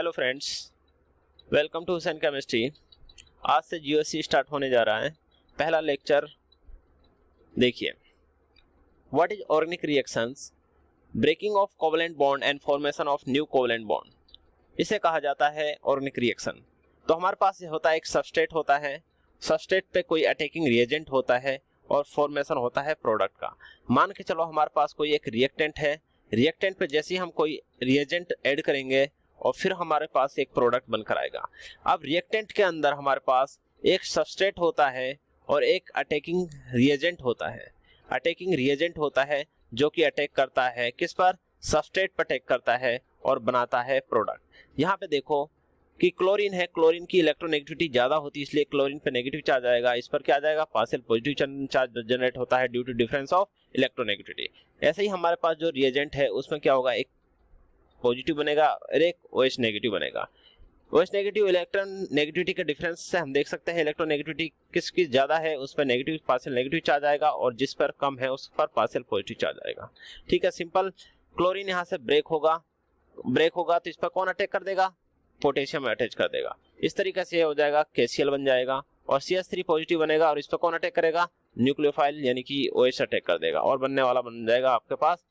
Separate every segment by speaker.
Speaker 1: Hello friends, welcome to Hussain chemistry. आज से GOC start होने जा रहा है। पहला लेक्चर देखिए, what is organic reactions, breaking of covalent bond and formation of new covalent bond, इसे कहा जाता है ऑर्गेनिक रिएक्शन। तो हमारे पास ये होता है, एक सबस्ट्रेट होता है, सबस्ट्रेट पे कोई अटैकिंग रिएजेंट होता है और फॉर्मेशन होता है प्रोडक्ट का। मान के चलो हमारे पास कोई एक रिएक्टेंट है, रिएक्टेंट पे जैसे ही हम कोई रिएजेंट ऐड करेंगे और फिर हमारे पास एक प्रोडक्ट बनकर आएगा। अब रिएक्टेंट के अंदर हमारे पास एक सबस्ट्रेट होता है और एक अटैकिंग रिएजेंट होता है। अटैकिंग रिएजेंट होता है जो कि अटैक करता है किस पर, सबस्ट्रेट पर अटैक करता है और बनाता है प्रोडक्ट। यहाँ पे देखो कि क्लोरीन है, क्लोरीन की इलेक्ट्रोनेगेटिविटी ज़्यादा होती है, इसलिए क्लोरीन पे नेगेटिव चार्ज आएगा, इस पर क्या आ जाएगा, पार्शियल पॉजिटिव चार्ज जनरेट होता है due to difference of electronegativity. ऐसे ही हमारे पास जो रिएजेंट है उसमें क्या होगा, एक पॉजिटिव बनेगा और एक OH नेगेटिव बनेगा। OH नेगेटिव इलेक्ट्रॉन नेगेटिविटी के डिफरेंस से हम देख सकते हैं इलेक्ट्रोनेगेटिविटी किसकी ज़्यादा है उस पर नेगेटिव पार्शियल नेगेटिव चार्ज आएगा और जिस पर कम है उस पर पार्शियल पॉजिटिव चार्ज आएगा। ठीक है, सिंपल। क्लोरीन यहाँ से ब्रेक होगा तो इस पर कौन अटैक कर देगा, पोटेशियम अटैच कर देगा। इस तरीके से हो जाएगा KCl बन जाएगा और CH3 पॉजिटिव बनेगा और इस पर कौन अटैक करेगा, न्यूक्लियोफाइल यानी कि OH अटैक कर देगा और बनने वाला बन जाएगा आपके पास,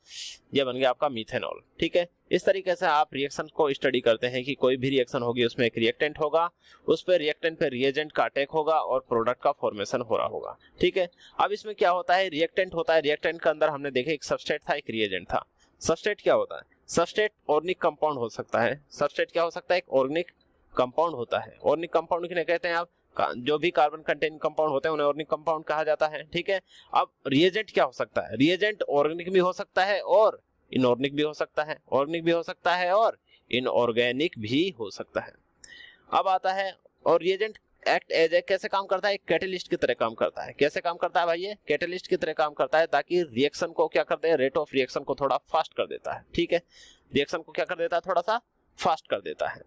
Speaker 1: ये बन गया आपका मीथेनॉल। ठीक है, इस तरीके से आप रिएक्शन को स्टडी करते हैं कि कोई भी रिएक्शन होगी उसमें एक रिएक्टेंट होगा, उस पर रिएक्टेंट पे रिएजेंट का अटैक होगा और प्रोडक्ट का फॉर्मेशन हो रहा होगा। ठीक है, अब इसमें क्या होता है, रिएक्टेंट होता है, रिएक्टेंट के अंदर हमने देखे एक सबस्ट्रेट था, एक रिएजेंट था। सबस्ट्रेट क्या होता है, सबस्ट्रेट ऑर्गेनिक कंपाउंड हो सकता है। सबस्ट्रेट क्या हो सकता है, एक ऑर्गेनिक कंपाउंड होता है। ऑर्गेनिक कंपाउंड किन्हें कहते हैं आप, जो भी कार्बन कंटेनिंग कंपाउंड होते हैं उन्हें ऑर्गेनिक कंपाउंड कहा जाता है। ठीक है, अब रिएजेंट क्या हो सकता है, रिएजेंट ऑर्गेनिक भी हो सकता है और इनऑर्गेनिक भी हो सकता है, ऑर्गेनिक भी हो सकता है और इनऑर्गेनिक भी हो सकता है। अब आता है, और रिएजेंट एक्ट एज ए कैसे काम करता है, एक कैटलिस्ट की तरह काम करता है। कैसे काम करता है भाई, ये कैटलिस्ट की तरह काम करता है ताकि रिएक्शन को क्या करते हैं, रेट ऑफ रिएक्शन को थोड़ा फास्ट कर देता है। ठीक है, रिएक्शन को क्या कर देता है, थोड़ा सा फास्ट कर देता है।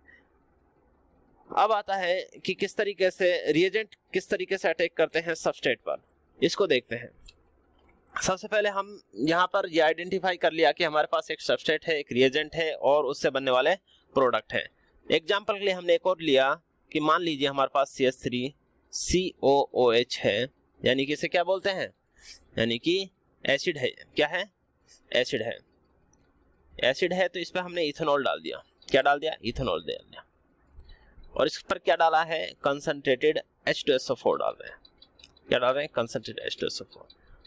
Speaker 1: अब आता है कि किस तरीके से रिएजेंट किस तरीके से अटैक करते हैं सबस्ट्रेट पर, इसको देखते हैं। सबसे पहले हम यहाँ पर ये आइडेंटिफाई कर लिया कि हमारे पास एक सबस्ट्रेट है, एक रिएजेंट है और उससे बनने वाले प्रोडक्ट है। एग्जाम्पल के लिए हमने एक और लिया कि मान लीजिए हमारे पास CH3COOH है, यानी कि इसे क्या बोलते हैं, यानी कि एसिड है। क्या है, एसिड है। एसिड है तो इस पर हमने इथेनॉल डाल दिया। क्या डाल दिया, इथेनॉल डाल दिया। और इस पर क्या डाला है, कंसंट्रेटेड H2SO4 डाल रहे हैं। क्या डाल रहे हैं, कंसंट्रेटेड H2SO4।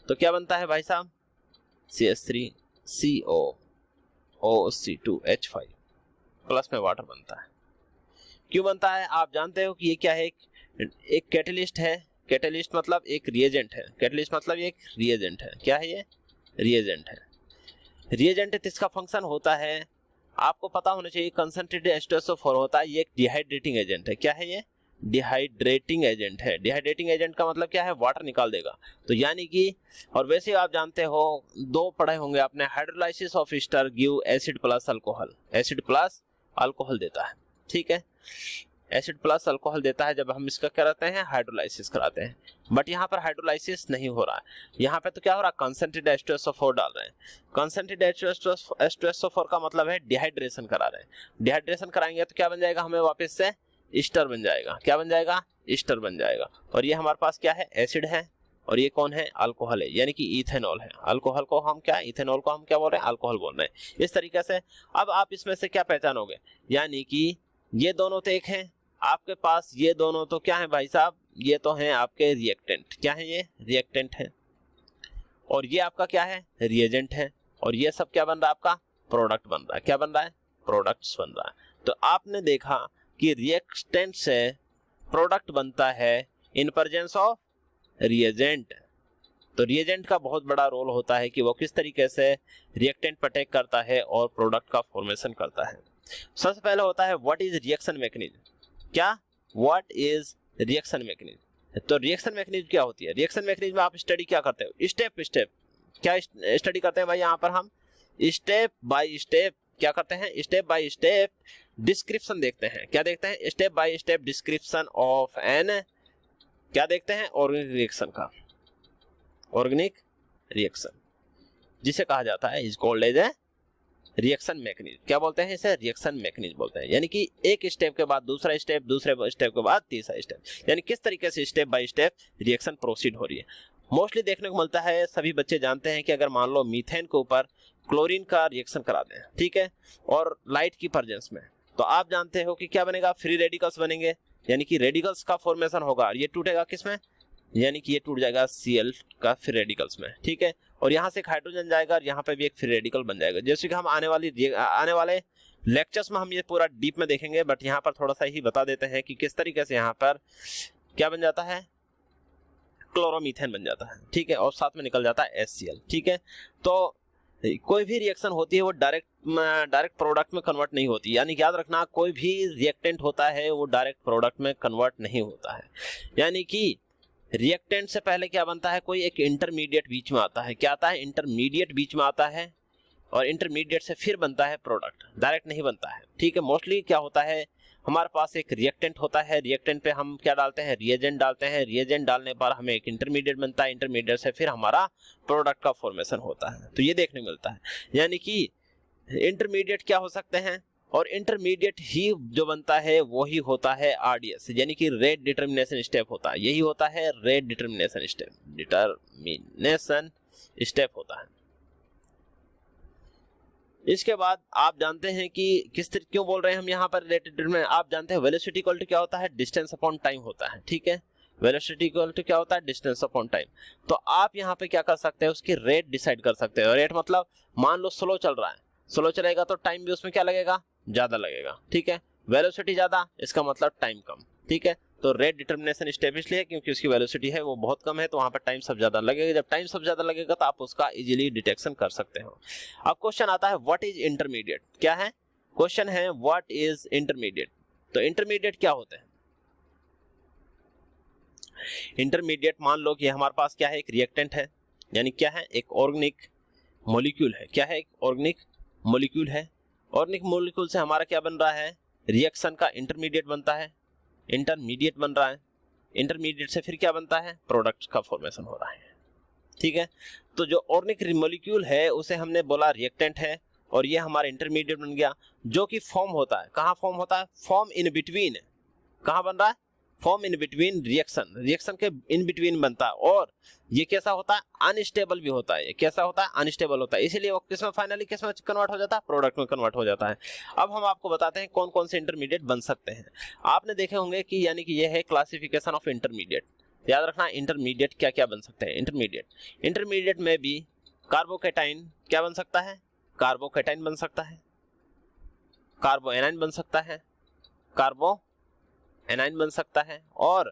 Speaker 1: तो क्या बनता है भाई साहब, CH3COOC2H5 प्लस में वाटर बनता है। क्यों बनता है, आप जानते हो कि ये क्या है, एक कैटलिस्ट है। कैटलिस्ट मतलब एक रिएजेंट है, कैटलिस्ट मतलब एक रिएजेंट है। क्या है, ये रिएजेंट है। रिएजेंट है तो इसका फंक्शन होता है, आपको पता होना चाहिए, कंसंट्रेटेड H2SO4 होता है, ये एक डिहाइड्रेटिंग एजेंट है। क्या है, ये डिहाइड्रेटिंग एजेंट है। डिहाइड्रेटिंग एजेंट का मतलब क्या है, वाटर निकाल देगा। तो यानी कि, और वैसे आप जानते हो, दो पढ़े होंगे आपने, hydrolysis of Easter give acid plus alcohol, acid plus alcohol देता है। ठीक है, एसिड प्लस अल्कोहल देता है जब हम इसका क्या करते हैं, हाइड्रोलाइसिस कराते हैं। बट यहाँ पर हाइड्रोलाइसिस नहीं हो रहा है, यहाँ पे तो क्या हो रहा है, कंसंट्रेटेड H2SO4 डाल रहे हैं। कंसंट्रेटेड H2SO4 का मतलब है डिहाइड्रेशन करा रहे हैं। डिहाइड्रेशन कराएंगे तो क्या बन जाएगा, हमें वापस से ईस्टर बन जाएगा। क्या बन जाएगा, ईस्टर बन जाएगा। और ये हमारे पास क्या है, एसिड है, और ये कौन है, अल्कोहल है, यानी कि इथेनॉल है। अल्कोहल को हम क्या, इथेनॉल को हम क्या बोल रहे हैं, अल्कोहल बोल रहे हैं। इस तरीके से अब आप इसमें से क्या पहचानोगे, यानी कि ये दोनों तो एक हैं आपके पास, ये दोनों तो क्या है भाई साहब, ये तो हैं आपके रिएक्टेंट। क्या है, ये रिएक्टेंट है, और ये आपका क्या है, रिएजेंट है, और ये सब क्या बन रहा है, आपका प्रोडक्ट बन रहा है। क्या बन रहा है, प्रोडक्ट्स बन रहा है। तो आपने देखा कि रिएक्टेंट से प्रोडक्ट बनता है इन प्रेजेंस ऑफ रिएजेंट। तो रिएजेंट का बहुत बड़ा रोल होता है कि वो किस तरीके से रिएक्टेंट पर अटैक करता है और प्रोडक्ट का फॉर्मेशन करता है। सबसे पहले होता है व्हाट इज रिएक्शन मैकेनिज्म। क्या, व्हाट इज रिएक्शन मैकेनिज्म। तो रिएक्शन मैकेनिज्म क्या होती है, रिएक्शन मैकेनिज्म आप स्टडी क्या करते हो, स्टेप स्टेप क्या स्टडी करते हैं भाई, यहाँ पर हम स्टेप बाय स्टेप क्या करते हैं, स्टेप बाय स्टेप डिस्क्रिप्शन देखते हैं। क्या देखते हैं, step by step description of an, क्या देखते हैं, ऑर्गेनिक रिएक्शन का, ऑर्गेनिक रिएक्शन जिसे कहा जाता है is called as a reaction mechanism. क्या बोलते हैं इसे? रिएक्शन मैकेनिज्म बोलते हैं। यानी कि एक स्टेप के बाद दूसरा स्टेप, दूसरे स्टेप के बाद तीसरा स्टेप, यानी किस तरीके से step by step reaction proceed हो रही है। मोस्टली देखने को मिलता है, सभी बच्चे जानते हैं कि अगर मान लो मीथेन के ऊपर क्लोरीन का रिएक्शन करा दें, ठीक है, और लाइट की प्रेजेंस में, तो आप जानते हो कि क्या बनेगा? फ्री रेडिकल्स बनेंगे, यानी कि रेडिकल्स का फॉर्मेशन होगा। और ये टूटेगा किसमें? यानी कि ये टूट जाएगा Cl का फ्री रेडिकल्स में, ठीक है। और यहाँ से एक हाइड्रोजन जाएगा और यहाँ पे भी एक फ्री रेडिकल बन जाएगा। जैसे कि हम आने वाले लेक्चर्स में हम ये पूरा डीप में देखेंगे, बट यहाँ पर थोड़ा सा ही बता देते हैं कि किस तरीके से यहाँ पर क्या बन जाता है? क्लोरोमीथेन बन जाता है, ठीक है, और साथ में निकल जाता है HCl, ठीक है। तो कोई भी रिएक्शन होती है वो डायरेक्ट प्रोडक्ट में कन्वर्ट नहीं होती। यानी याद रखना, कोई भी रिएक्टेंट होता है वो डायरेक्ट प्रोडक्ट में कन्वर्ट नहीं होता है। यानी कि रिएक्टेंट से पहले क्या बनता है? कोई एक इंटरमीडिएट बीच में आता है। क्या आता है? इंटरमीडिएट बीच में आता है, और इंटरमीडिएट से फिर बनता है प्रोडक्ट, डायरेक्ट नहीं बनता है, ठीक है। मोस्टली क्या होता है, हमारे पास एक रिएक्टेंट होता है, रिएक्टेंट पे हम क्या डालते हैं? रिएजेंट डालते हैं, रिएजेंट डालने पर हमें एक इंटरमीडिएट बनता है, इंटरमीडिएट से फिर हमारा प्रोडक्ट का फॉर्मेशन होता है। तो ये देखने को मिलता है। यानी कि इंटरमीडिएट क्या हो सकते हैं, और इंटरमीडिएट ही जो बनता है वो ही होता है RDS, यानी कि रेट डिटर्मिनेशन स्टेप होता है। यही होता है रेट डिटर्मिनेशन स्टेप होता है। इसके बाद आप जानते हैं कि क्यों बोल रहे हैं हम यहाँ पर रेट डिटर्मिनेशन। आप जानते हैं वेलोसिटी इक्वल टू क्या होता है? डिस्टेंस अपॉन टाइम होता है, ठीक है। वेलोसिटी इक्वल टू क्या होता है? Distance upon time. तो आप यहाँ पे क्या कर सकते हैं? उसकी रेट डिसाइड कर सकते हैं। रेट मतलब मान लो स्लो चल रहा है, स्लो चलेगा तो टाइम भी उसमें क्या लगेगा? ज्यादा लगेगा, ठीक है। वेलोसिटी ज्यादा, इसका मतलब टाइम कम, ठीक है। तो रेट डिटर्मिनेशन स्टेप इसलिए क्योंकि उसकी वेलोसिटी है वो बहुत कम है, तो वहां पर टाइम सब ज्यादा लगेगा। जब टाइम सब ज्यादा लगेगा तो आप उसका इजीली डिटेक्शन कर सकते हो। अब क्वेश्चन आता है व्हाट इज इंटरमीडिएट। क्या है क्वेश्चन? है व्हाट इज इंटरमीडिएट। तो इंटरमीडिएट क्या होते हैं? इंटरमीडिएट मान लो कि हमारे पास क्या है? एक रिएक्टेंट है, यानी क्या है? एक ऑर्गेनिक मॉलिक्यूल है। क्या है? एक ऑर्गेनिक मॉलिक्यूल है। ऑर्गेनिक मॉलिक्यूल से हमारा क्या बन रहा है? रिएक्शन का इंटरमीडिएट बनता है, इंटरमीडिएट बन रहा है। इंटरमीडिएट से फिर क्या बनता है? प्रोडक्ट का फॉर्मेशन हो रहा है, ठीक है। तो जो ऑर्गेनिक मॉलिक्यूल है उसे हमने बोला रिएक्टेंट है, और ये हमारा इंटरमीडिएट बन गया, जो कि फॉर्म होता है। कहाँ फॉर्म होता है? Form in between. कहाँ बन रहा है? फॉर्म इन बिटवीन रिएक्शन के इन बिटवीन बनता है। और ये कैसा होता है? अनस्टेबल भी होता है। ये कैसा होता है? अनस्टेबल होता है। इसीलिए वो किसमें फाइनली किसमें कन्वर्ट हो जाता है? प्रोडक्ट में कन्वर्ट हो जाता है। अब हम आपको बताते हैं कौन कौन से इंटरमीडिएट बन सकते हैं। आपने देखे होंगे कि यानी कि ये है क्लासिफिकेशन ऑफ इंटरमीडिएट। याद रखना इंटरमीडिएट क्या क्या बन सकते हैं। इंटरमीडिएट में भी कार्बोकैटाइन क्या बन सकता है? कार्बोकैटाइन बन सकता है, कार्बो एनाइन बन सकता है, कार्बो एनाइन बन सकता है, और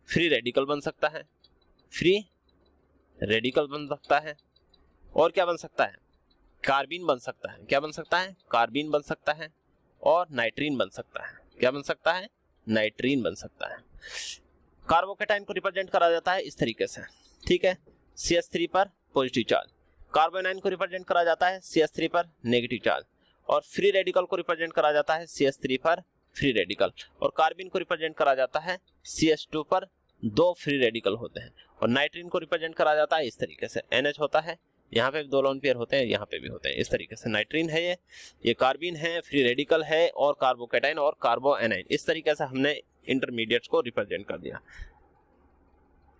Speaker 1: फ्री रेडिकल बन सकता है, फ्री रेडिकल बन सकता है। और क्या बन सकता है? कार्बीन बन सकता है। क्या बन सकता है? कार्बीन बन सकता है, और नाइट्रीन बन सकता है। क्या बन सकता है? नाइट्रीन बन सकता है। कार्बोकैटाइन को रिप्रेजेंट करा जाता है इस तरीके से, ठीक है, CH3 पर पॉजिटिव चार्ज। कार्बोनाइन को रिप्रेजेंट करा जाता है CH3 पर नेगेटिव चार्ज, और फ्री रेडिकल को रिप्रेजेंट करा जाता है CH3 पर फ्री रेडिकल, और कार्बन को रिप्रेजेंट करा जाता है CH2 पर 2 फ्री रेडिकल होते हैं, और नाइट्रीन को रिप्रेजेंट करा जाता है इस तरीके से NH होता है, यहाँ पे 2 लोन पेयर होते हैं, यहाँ पे भी होते हैं इस तरीके से। नाइट्रीन है ये कार्बन है, फ्री रेडिकल है, और कार्बोकैटाइन और कार्बो एनाइन। इस तरीके से हमने इंटरमीडिएट्स को रिप्रेजेंट कर दिया,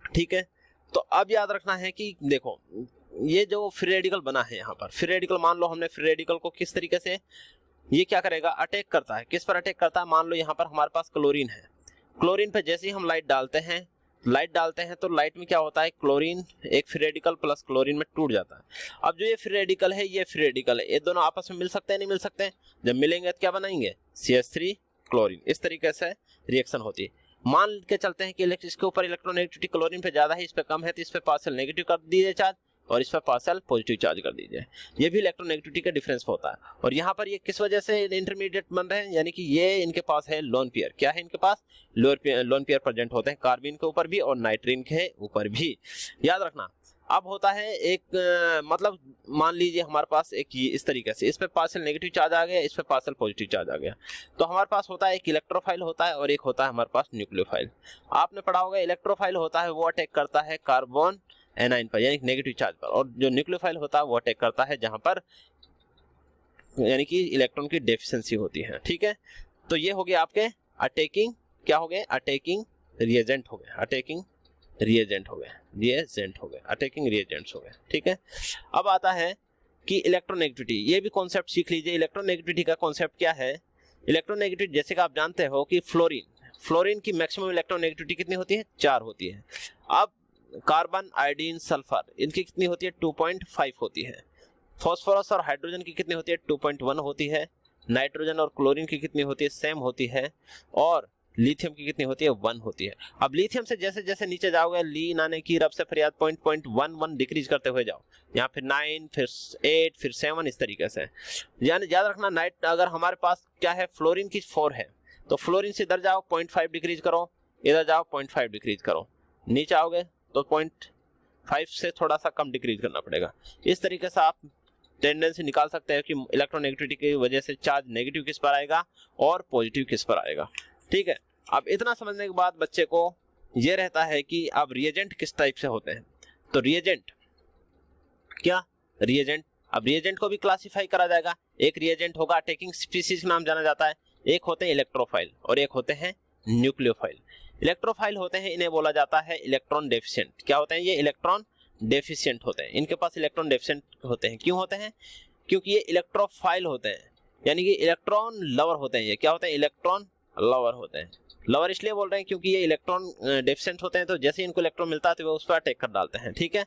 Speaker 1: ठीक है। तो अब याद रखना है कि देखो ये जो फ्री रेडिकल बना है यहाँ पर, फ्री रेडिकल मान लो हमने फ्री रेडिकल को किस तरीके से, ये क्या करेगा? अटैक करता है। किस पर अटैक करता है? मान लो यहाँ पर हमारे पास क्लोरीन है, क्लोरीन पे जैसे ही हम लाइट डालते हैं तो लाइट में क्या होता है? क्लोरीन एक फ्री रेडिकल प्लस क्लोरीन में टूट जाता है। अब जो ये फ्री रेडिकल है, ये फ्री रेडिकल है, ये दोनों आपस में मिल सकते हैं? नहीं मिल सकते हैं। जब मिलेंगे तो क्या बनाएंगे? CH3 chlorine. इस तरीके से रिएक्शन होती है। मान के चलते हैं कि इसके ऊपर इलेक्ट्रोनेगेटिविटी क्लोरीन पे ज्यादा है, इस पे कम है, तो इस पे पार्शियल नेगेटिव कर दीजिए चार्ज, और इस पर पार्शियल पॉजिटिव चार्ज कर दीजिए। ये भी इलेक्ट्रोनेगेटिविटी का डिफरेंस होता है। और यहाँ पर ये किस वजह से इंटरमीडिएट बन रहे हैं? यानी कि ये इनके पास है लोन पेयर। क्या है इनके पास? लोन पेयर प्रेजेंट होते हैं कार्बन के ऊपर भी और नाइट्रीन के ऊपर भी। याद रखना। अब होता है एक मतलब मान लीजिए हमारे पास एक इस तरीके से, इस पे पार्शियल नेगेटिव चार्ज आ गया, इस पे पार्शियल पॉजिटिव चार्ज आ गया, तो हमारे पास होता है एक इलेक्ट्रोफाइल होता है और एक होता है हमारे पास न्यूक्लियोफाइल। आपने पढ़ा होगा इलेक्ट्रोफाइल होता है वो अटैक करता है कार्बन एनाइन पर यानी नेगेटिव चार्ज पर, और जो न्यूक्लियोफाइल होता है वो अटैक करता है जहां पर यानी कि इलेक्ट्रॉन की डेफिशिएंसी होती है। ठीक है, तो ये हो गया आपके अटैकिंग, क्या हो गए, अटैकिंग रिएजेंट हो गए, अटैकिंग रिएजेंट हो गए, रिएजेंट हो गए, अटैकिंग रिएजेंट्स हो गए। ठीक है, अब आता है कि इलेक्ट्रोनेगेटिविटी, ये भी कॉन्सेप्ट सीख लीजिए। इलेक्ट्रोनेगेटिविटी का कॉन्सेप्ट क्या है? इलेक्ट्रोनेगेटिविटी जैसे कि आप जानते हो कि फ्लोरीन की मैक्सिमम इलेक्ट्रोनेगेटिविटी कितनी होती है? 4 होती है। अब कार्बन, आयोडीन, सल्फर, इनकी कितनी होती है? 2.5 होती है। फॉस्फोरस और हाइड्रोजन की कितनी होती है? 2.1 होती है। नाइट्रोजन और क्लोरीन की कितनी होती है? सेम होती है। और लिथियम की कितनी होती है? 1 होती है। अब लिथियम से जैसे जैसे नीचे जाओगे, लीन आने की रब से फिर याद 0.11 डिक्रीज करते हुए जाओ, यहाँ फिर 9, फिर 8, फिर 7, इस तरीके से। यानी याद रखना, नाइट अगर हमारे पास क्या है, फ्लोरीन की 4 है, तो फ्लोरीन से इधर जाओ 0.5 डिक्रीज करो, इधर जाओ 0.5 डिक्रीज करो, नीचे आओगे तो 0.5 से थोड़ा सा कम डिक्रीज करना पड़ेगा। इस तरीके से आप टेंडेंसी निकाल सकते हैं कि इलेक्ट्रोनेगेटिविटी की वजह से चार्ज नेगेटिव किस पर आएगा और पॉजिटिव किस पर आएगा। ठीक है, अब इतना समझने के बाद बच्चे को ये रहता है कि अब रिएजेंट किस टाइप से होते हैं। तो रिएजेंट क्या, रिएजेंट, अब रिएजेंट को भी क्लासिफाई करा जाएगा। एक रिएजेंट होगा अटैकिंग स्पीसीज नाम जाना जाता है, एक होते हैं इलेक्ट्रोफाइल और एक होते हैं न्यूक्लियोफाइल। इलेक्ट्रोफाइल होते हैं, इन्हें बोला जाता है इलेक्ट्रॉन डेफिशिएंट। क्या होते हैं ये? इलेक्ट्रॉन डेफिशिएंट होते हैं। इनके पास इलेक्ट्रॉन डेफिशिएंट होते हैं। क्यों होते हैं? क्योंकि ये इलेक्ट्रोफाइल होते हैं, यानी कि इलेक्ट्रॉन लवर होते हैं। ये क्या होते हैं? इलेक्ट्रॉन लवर होते हैं। लवर इसलिए बोल रहे हैं क्योंकि ये इलेक्ट्रॉन डेफिशिएंट होते हैं, तो जैसे ही इनको इलेक्ट्रॉन मिलता है तो वो उस पर अटैक कर डालते हैं। ठीक है,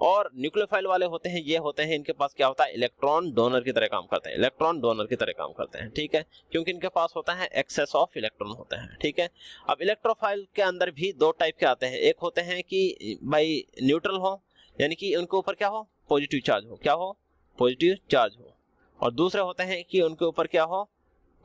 Speaker 1: और न्यूक्लियोफाइल वाले होते हैं, ये होते हैं, इनके पास क्या होता है? इलेक्ट्रॉन डोनर की तरह काम करते हैं, इलेक्ट्रॉन डोनर की तरह काम करते हैं। ठीक है, क्योंकि इनके पास होता है एक्सेस ऑफ इलेक्ट्रॉन होते हैं। ठीक है, अब इलेक्ट्रोफाइल के अंदर भी 2 टाइप के आते हैं। एक होते हैं कि भाई न्यूट्रल हो, यानी कि उनके ऊपर क्या हो? पॉजिटिव चार्ज हो। क्या हो? पॉजिटिव चार्ज हो। और दूसरे होते हैं कि उनके ऊपर क्या हो?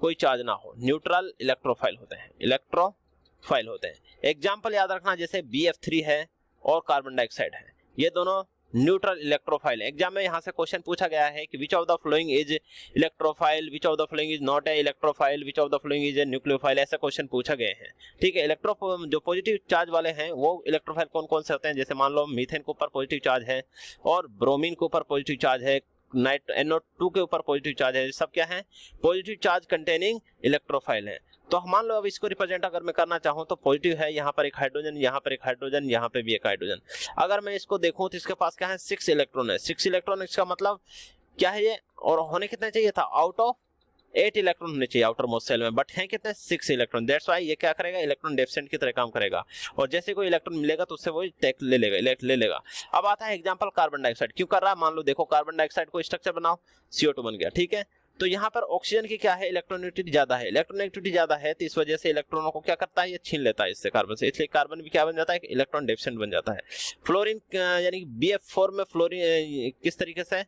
Speaker 1: कोई चार्ज ना हो। न्यूट्रल इलेक्ट्रोफाइल होते हैं, इलेक्ट्रोफाइल होते हैं। एग्जाम्पल याद रखना, जैसे BF3 है और कार्बन डाइऑक्साइड है, ये दोनों न्यूट्रल इलेक्ट्रोफाइल है। एग्जाम में यहाँ से क्वेश्चन पूछा गया है कि which of the following is electrophile, which of the following is not a electrophile, which of the following is a nucleophile, ऐसे क्वेश्चन पूछा गए हैं। ठीक है, जो पॉजिटिव चार्ज वाले हैं वो इलेक्ट्रोफाइल कौन कौन से होते हैं? जैसे मान लो मीथेन के ऊपर पॉजिटिव चार्ज है और ब्रोमीन के ऊपर पॉजिटिव चार्ज है, NO2 के ऊपर पॉजिटिव चार्ज है, सब क्या है? पॉजिटिव चार्ज कंटेनिंग इलेक्ट्रोफाइल है। तो मान लो अब इसको रिप्रेजेंट अगर मैं करना चाहूँ तो पॉजिटिव है, यहाँ पर एक हाइड्रोजन, यहाँ पर एक हाइड्रोजन, यहाँ पे भी एक हाइड्रोजन। अगर मैं इसको देखूँ तो इसके पास क्या है? 6 इलेक्ट्रॉन है। 6 इलेक्ट्रॉन, इसका मतलब क्या है ये? और होने कितने चाहिए था? आउट ऑफ 8 इलेक्ट्रॉन होने चाहिए आउटर मोस्ट सेल में, बट हैं कितने? 6 इलेक्ट्रॉन। दैट्स व्हाई ये क्या करेगा? इलेक्ट्रॉन डेफिशिएंट की तरह काम करेगा, और जैसे कोई इलेक्ट्रॉन मिलेगा तो उससे वो टेक ले लेगा। अब आता है एग्जांपल कार्बन डाइऑक्साइड। क्यों कर रहा है? मान लो देखो, कार्बन डाइऑक्साइड को स्ट्रक्चर बनाओ, CO2 बन गया। ठीक है, तो यहाँ पर ऑक्सीजन की क्या है? इलेक्ट्रोनेगेटिविटी ज्यादा है। इलेक्ट्रोनेगेटिविटी ज्यादा है तो इस वजह से इलेक्ट्रॉनों को क्या करता है? ये छीन लेता है इससे, कार्बन से, इसलिए कार्बन भी क्या बन जाता है? इलेक्ट्रॉन डेफिशिएंट बन जाता है। फ्लोरीन यानी कि BF4 में फ्लोरीन किस तरीके से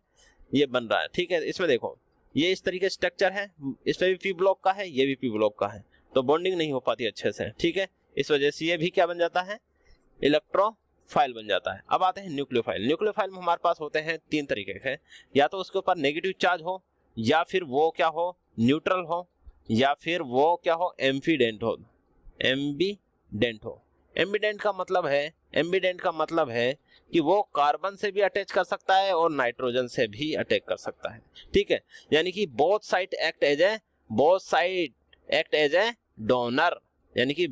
Speaker 1: ये बन रहा है? ठीक है, इसमें देखो, ये इस तरीके स्ट्रक्चर है, इसमें भी P ब्लॉक का है, ये भी P ब्लॉक का है, तो बॉन्डिंग नहीं हो पाती अच्छे से। ठीक है, इस वजह से ये भी क्या बन जाता है? इलेक्ट्रोफाइल बन जाता है। अब आते हैं न्यूक्लियोफाइल। न्यूक्लियोफाइल में हमारे पास होते हैं 3 तरीके के, या तो उसके ऊपर नेगेटिव चार्ज हो, या फिर वो क्या हो? न्यूट्रल हो, या फिर वो क्या हो? एम्फीडेंट हो। एम्बीडेंट हो। एम्बीडेंट का मतलब है कि वो कार्बन से भी अटैच कर सकता है और नाइट्रोजन से भी अटैक कर सकता है। ठीक है, यानी कि both side act as a donor, यानी कि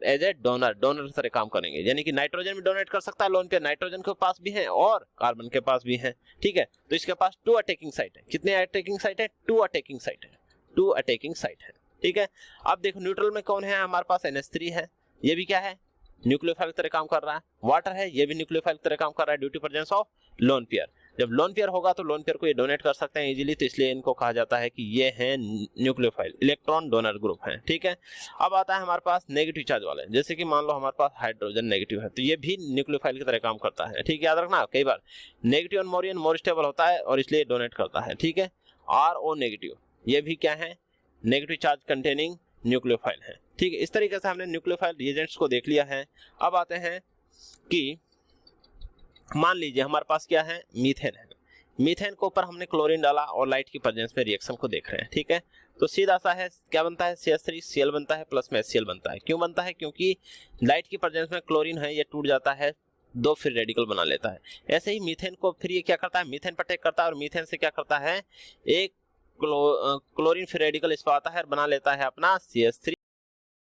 Speaker 1: एज ए डोनर की तरह काम करेंगे। यानी कि नाइट्रोजन भी डोनेट कर सकता है लोन पे, नाइट्रोजन के पास भी है और कार्बन के पास भी है। ठीक है, तो इसके पास 2 अटैकिंग साइट है। कितने अटैकिंग साइट है? 2 अटैकिंग साइट है। ठीक है, अब देखो न्यूट्रल में कौन है? हमारे पास NH3 है, ये भी क्या है? न्यूक्लियोफाइल की तरह काम कर रहा है। वाटर है, ये भी न्यूक्लियोफाइल की तरह काम कर रहा है due to presence of lone pair. जब लोन पेयर होगा तो लोन पेयर को ये डोनेट कर सकते हैं इजीली, तो इसलिए इनको कहा जाता है कि ये है न्यूक्लियोफाइल, इलेक्ट्रॉन डोनर ग्रुप है। ठीक है, अब आता है हमारे पास नेगेटिव चार्ज वाले, जैसे कि मान लो हमारे पास हाइड्रोजन नेगेटिव है, तो ये भी न्यूक्लियोफाइल की तरह काम करता है। ठीक है, याद रखना, कई बार नेगेटिव मोरियन मोर स्टेबल होता है और इसलिए डोनेट करता है। ठीक है, RO नेगेटिव, ये भी क्या है? नेगेटिव चार्ज कंटेनिंग न्यूक्लियोफाइल है। ठीक है, इस तरीके से हमने न्यूक्लियोफाइल रिएजेंट्स को देख लिया है। अब आते हैं कि मान लीजिए हमारे पास क्या है? मीथेन है। मीथेन के ऊपर हमने क्लोरीन डाला और लाइट की प्रेजेंस में रिएक्शन को देख रहे हैं। ठीक है, तो सीधा सा है, क्या बनता है? CH3Cl बनता है, प्लस में HCl बनता है। क्यों बनता है? क्योंकि लाइट की प्रेजेंस में क्लोरीन है, ये टूट जाता है, 2 फ्री रेडिकल बना लेता है। ऐसे ही मीथेन को फिर ये क्या करता है? मीथेन पर अटैक करता है और मीथेन से क्या करता है? एक क्लोरीन फ्री रेडिकल इस पर आता है और बना लेता है अपना CH3